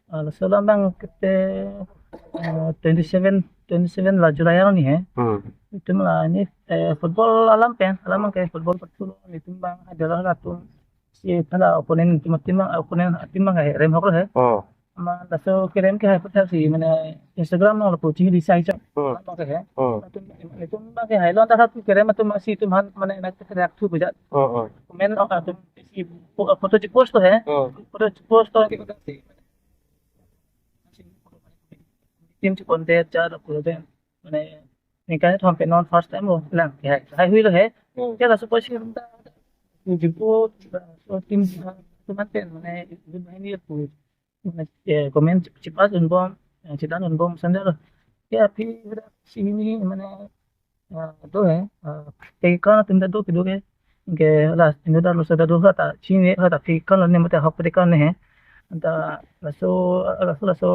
Solo bang kita 27 lah Julai ini ya. Itu malah ini football alam pen, alam kayak football betul itu bang adalah satu si tanda oponen tim oponen tim bang kayak rem hoklo ya. Oh. Ama daso kirim ke hai si mana Instagram nol coaching di site cok. Hmm. Bang kayak Hmm. itu bang kayak hai lon tak kirim itu masih itu mana nak terreak tu bejat. Oh. Oh. Komen atau si foto di post tu ya. Oh. Foto di post tu kita tim ci konte cha da ko de mane ni kan thom pe non first time lo lang ke hai hui lo he ya la suppose ki ta ni po so tim to man pe mane du mai ni po mane comment ci pas un bom ci dan un bom sanda lo ya pi si ni mane to hai ke kan tin da do ki do ke la tin da lo sa da do ta chi ni ta fi kan lo ne mate hok pe kan ne he Anta laso laso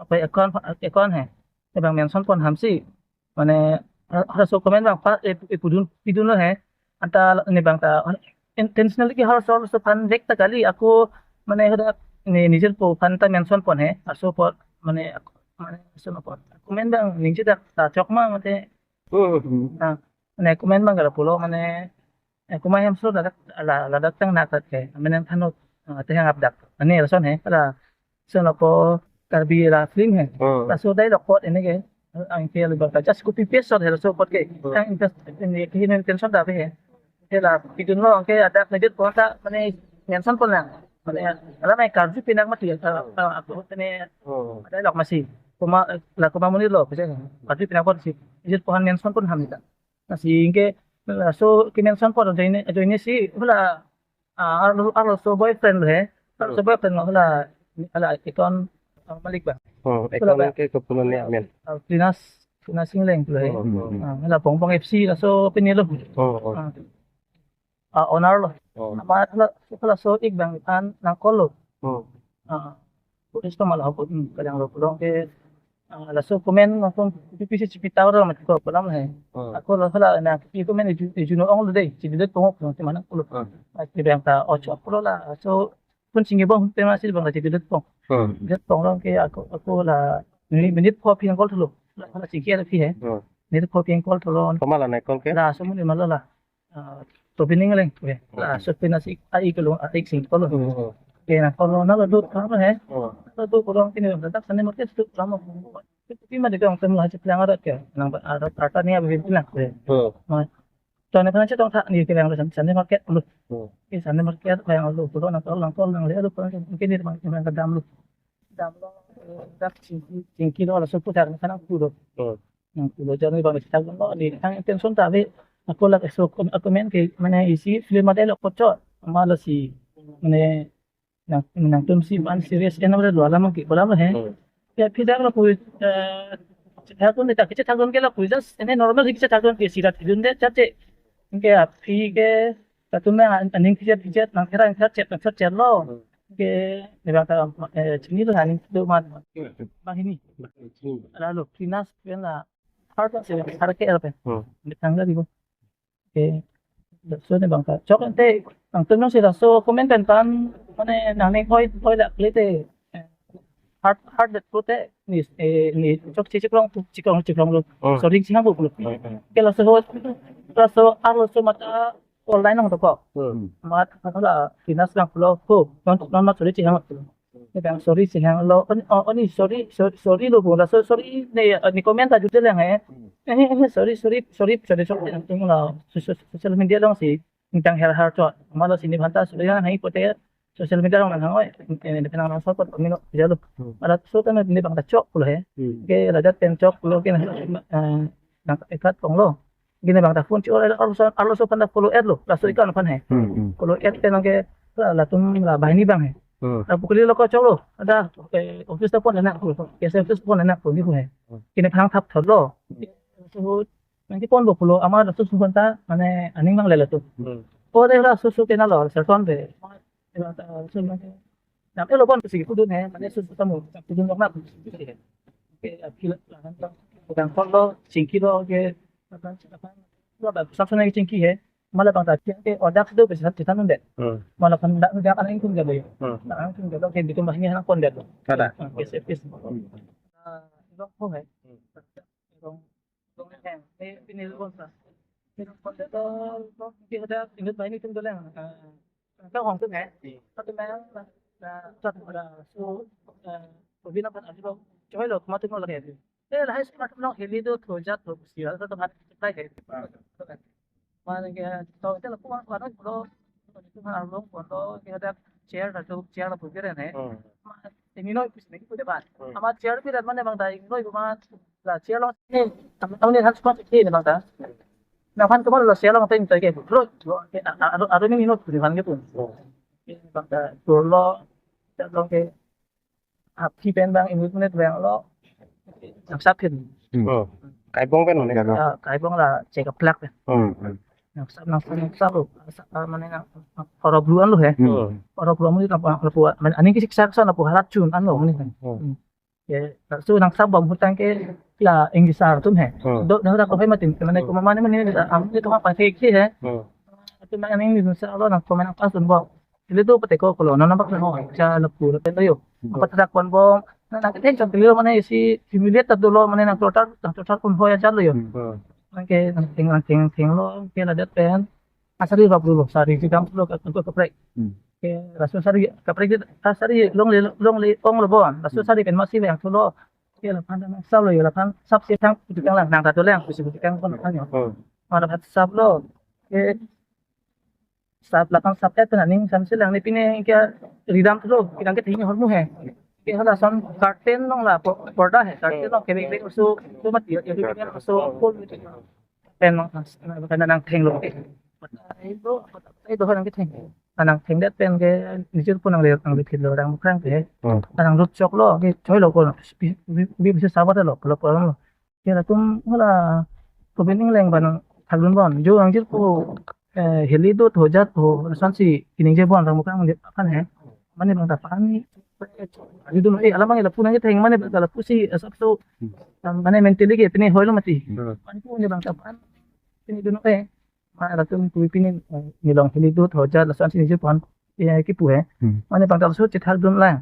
apa ekon he bang mention pon hamsi mane laso komen bang pa pidun lo he anta ni bang ta intentionally ki har so pan vek ta kali aku mane hada ni nijer po pan ta mention pon he aso por mane mane aso no pon komen bang ninje ta chok ma mate na mane komen bang gara pulo mane kumai ham so la dak tang na kat ke mane thanot tehang abdak ani rason he kala so na po karbi la film he ta so dai dok pot ini ke ang ke le ba just copy paste so he so pot ke ang invest ini ke hin intention da he he la pidun lo ang ke adak na dit po ta mane mention pon lang mane ala mai karbi pinang mati aku tene dai dok masih kuma muni lo bisa karbi pinang pon si dit pohon mention pun ham ita nasi ke so kinenson po jo ini si wala alo so boyfriend he so boyfriend wala ala ikon malik ba Oh. wala ba Ekon ke kepunan ni amin. Pinas Pinas Singleng tuh he wala Bongbong FC la so pinilo Oh. Oh. honor lo Oh. ama wala so ik bang an nang kolo Oh. pulis to malah ko kadang lo pulang ke la so komen ngom pipisi cipita ro mat ko palam he Oh. ako la hala na pi komen juno ong lo dei ci dilet pongok no ti mana kulo Oh. ti bang ta ocho pulo la so pun singi bong te masih bang ci dilet pong Oh. dilet pong lo ke ako la minit po pi angkol thulu la hala ci ke la pi he Oh. minit po pi angkol thulu Pamala na ekon ke? la so mun malo la to bining leng we la so pinasi ai ko lo atik sing ko lo Oh. ke na ko lo na lo dut ka he Oh. itu kurang ini letak sana market itu lama tapi mah dia orang temu hasil pelang ada ke nang ada rata ni abis bilang ke Oh. soalnya pernah cakap tak ni kira yang sana market lu Oh. ke sana market yang lu tu orang tolong lihat lu pernah mungkin dia memang ke dam lu dak cingki lu ala seputar sana kudo Oh. yang kudo jangan bang cakap lu ni yang intention tapi aku lah esok aku main ke mana isi film ada lo kocok malah si mana nang tum si ban serious ena ber lo alam ki bolam he Oh. ya phida lo pui thakun ta kiche thakun ke lo pui just ene normal kiche thakun ke sira thidun de chache ke phi ke ta tum aning kiche kiche nang kira ang chat lo ke ne ba ta chini lo hanin do ma bang ini lalu finas pena harta se har ke erpe Oh. tangga di ko ke so ne bang ka chok ente ang tum no sira so comment kan mane nang ne hoi la klete hard that prote ni chok chikrong lo Oh. so ring singa ko lo ke la so so aro so mata online nang to ko Oh. mat la finas kang flow ko non ma sorry chihang ne bang sorry chihang lo oni sorry lo bola so sorry ne ni comment aju de lang he sorry tung la social media long si tang her har cho malo sini banta so ya hai pote social media long nang oi ne penang nang so ko mino jalo ala so kan ni bang ta chok lo he ke la dat pen chok lo ke nang ekat kong lo gini bang ta phone chi alo so pan follow ad lo la so ikan pan he follow ad pen ke la tum la bai ni bang he Oh. la pukuli lo ko chok lo ada office ta pon na ko ke office pon na ko ni ko he kini phang thap thot lo so nanti pon lo pulo ama la so su banta mane aning bang le la tu o de la so so ke na lo ser ton be so nam elo pon si ku dun he mane so tamu ku dun nak ke apil la kan to kan pon lo singki lo ke apa lo ba sa sa na singki he malah bang tadi ke odak itu bisa kita nunda Hmm. malah kan tidak kan itu enggak deh Hmm. nah itu enggak kayak gitu masihnya anak kondet tuh Ada. pis itu kok ya dong yang ini lu kan ini kondet tuh kita ada ingat banyak itu dulu yang các hoàng thương hả các cái máy là cho là số của Việt Nam vẫn ở đâu cho được mà tiếng là thế thế là hay smart nó hiện đi được thời gian rồi xíu là tôi hát tay thế mà cái tôi tức là cũng có nó có chúng ta luôn có cái ada chair là tôi chair là tôi cái này Hmm. mà ini nói cái này của bạn mà chair cái này mà bang nói của mà là chair nó ông này hắn smart cái này bang ta nah kan kemarin lah siapa yang tanya kayak bro ada ini minut di mana gitu bang dulu kalau kayak khi bên bang imut menit bang lo yang sapin Hmm. Cái bông bên này. cái bang là check up plug Hmm. yang sap lo mana yang orang buluan lo ya Hmm. orang buluan itu apa buat ini kisah saksa na buat racun an lo ini Hmm. ya so nang sabang hutang ke là English tuh he đó là có phải mà tìm cái này của mà này mình cái thằng phải thiệt chứ he Hmm. cái này anh mình sẽ lo nang komen apa sun bo itu tuh pete ko kalau nang nampak no cha lepu le tendo yo apa tak kon bo nang cái thing trong mana si simulator dulu mana nang total kon hoya cha lo yo Hmm. nang ke nang lo ke la dat pen asari bab dulu sari si dam lo ke keprek ke rasul sari keprek asari long le ong lo bon rasul sari pen masih yang tulo kia là pan sau rồi là pan sắp xếp thang từ căng là nàng ta tối lên của sự căng con thang nhỏ Hmm. mà là pan sắp lo cái sắp là pan sắp cái tên này sắp xếp lang này pine kia ridam tuh kita cái thing hormu he cái là son curtain nó là porda he curtain nó cái việc số số mất tiền itu cái số full pen nó karena nang thing lo itu orang cái thing nang thing dat pen cái নিজের pun nang lihat lo orang bukan ke Hmm. nang rút chok lo cái choi lo ko bisa sabar lo kalau orang lo kira tum là ko bening leng ban thaglun bon jo ang jir ko heli do thoja to san si kining je bon rang bukan apa ne mane bang ta pani itu no alamang la punang thing mane la pusi sabso mane mentally ke tini hoilo mati Hmm. mane pu ne bang ta pan tini do no mà là tôi pinin ni long heli do thoja la san si je bon cái pu he mane bang ta so che thal dun lang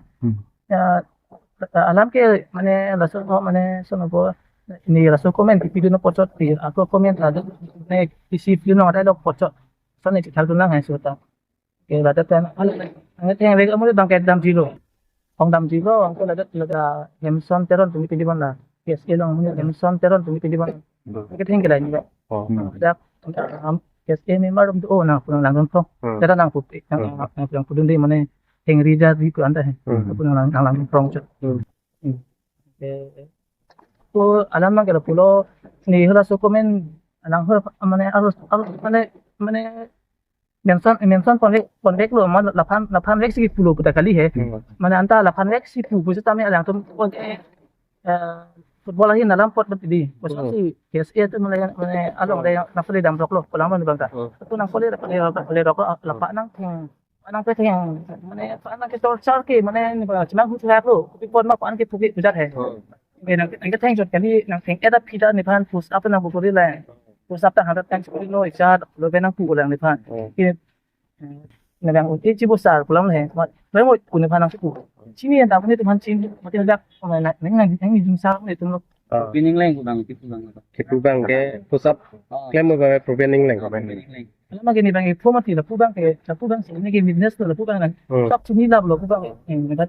alam ke mane la so mane so no bo ni la so comment di video no pocot di aku comment ada ne isi video no ada dok pocot so ne thal dun lang hai so ta ke la ta tan ang teng le mo bang ke dam jilo ong dam jilo ang ko la da hemson teron tumi pindi bon la yes elong mo hemson teron tumi pindi bon ke teng ke la ni ba Hmm. da am yes e member dum oh na pulang lang ko Hmm. da nang puti yang pudun di mane heng rija di ko anda he pulang lang prong chot ko alam man kala pulo ni hula so komen nang hula mane arus mane mention konlek lo man lapan lek si pulo puta kali he Hmm. mane anta lapan lek si pu pusa tami alang tum kon football ahi nalam pot betidi bos si KSA tu mane along le na pele dam blok lo pulang man bangka tu nang pele rok lapak nang nang pe theng mane pa nang ke torchar ke mane chimang hu thak lo pipon ma pan ke puki pujat he về anh cái thanh chuột cái đi nàng thanh edap pida này phan push up nàng phụ đi lại push up ta hàng thanh chuột đi nôi cha rồi về nàng phụ là này phan cái này nàng ổn chỉ bớt sár pulang này mà với một của này phan nàng phụ chỉ miền tao cũng đi phan chín mà tiêu đắc mà này những người dùng sao này tụi nó Pining lang ko bang tipo lang ko. Cái tu bang cái push up cái mới về preventing lệnh. kalau mà cái này bằng informasi là phụ bang cái là phụ bang cái cái business là phụ bang này shop sini lah belum phụ bang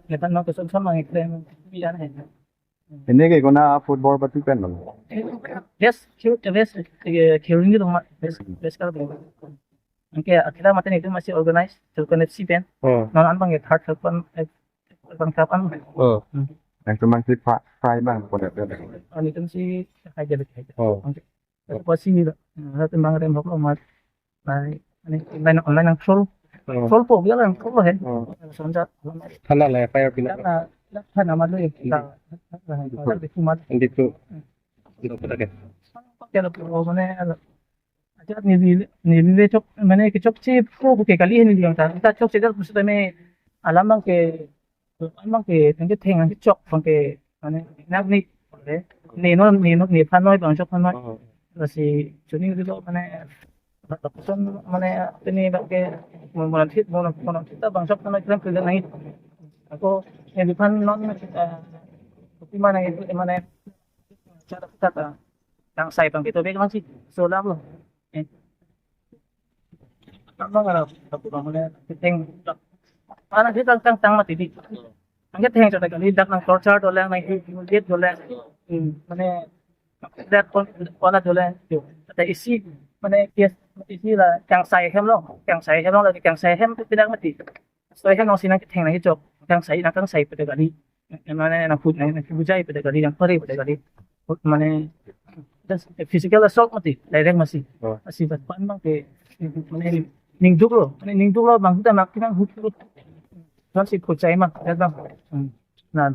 người ta nói cái số số mà cái bây giờ này Ini kayak guna football berarti kan bang. Yes, the best curing itu best kalau begitu. Angke kita matan itu masih organize, terkoneksi si pen. Hmm. Non anbang ya third kapan kapan. Hmm. Yang cuma si fry bang pada ada. Ani itu si kayak jadi kayak. Hmm. Angke posisi itu. Ada tembang rem hok lomat. Ini online yang sol po dia yang sol he. Sonja. Thana là fire pin. Lah kan nama lu ya. Lah di kumat. Andi tu. Itu apa lagi? Kalau pro mana aja nilai cok mana ke cok si pro bukan kali ini dia tak kita cok sedar pusat kami alam ke tengke teng ke cok bangke mana nak ni pan noi bang cok pan noi si cuni itu mana Tapos মানে তিনি বাকে muna kita bangsap na nagkram nangit ako hindi pan non tapi mana itu mana cara kata yang saya bang itu bagaimana sih solam lo nó là tập đoàn này thèn ana kita tang mati di ang thèn cho cái đi đặt năng torture đồ lang này giết đồ lang মানে that con là đồ lang tại isi মানে isi là càng xài hem lo là càng xài hem cái đang mati so hem nó xin thèn này chụp càng xài pada kali মানে না ফুট নাই বুঝাই pada kali yang pare pada kali মানে physical assault mati direct masih masih pan bang ke মানে ningduk lo bang kita makin hut kan si kucai mah ya bang nah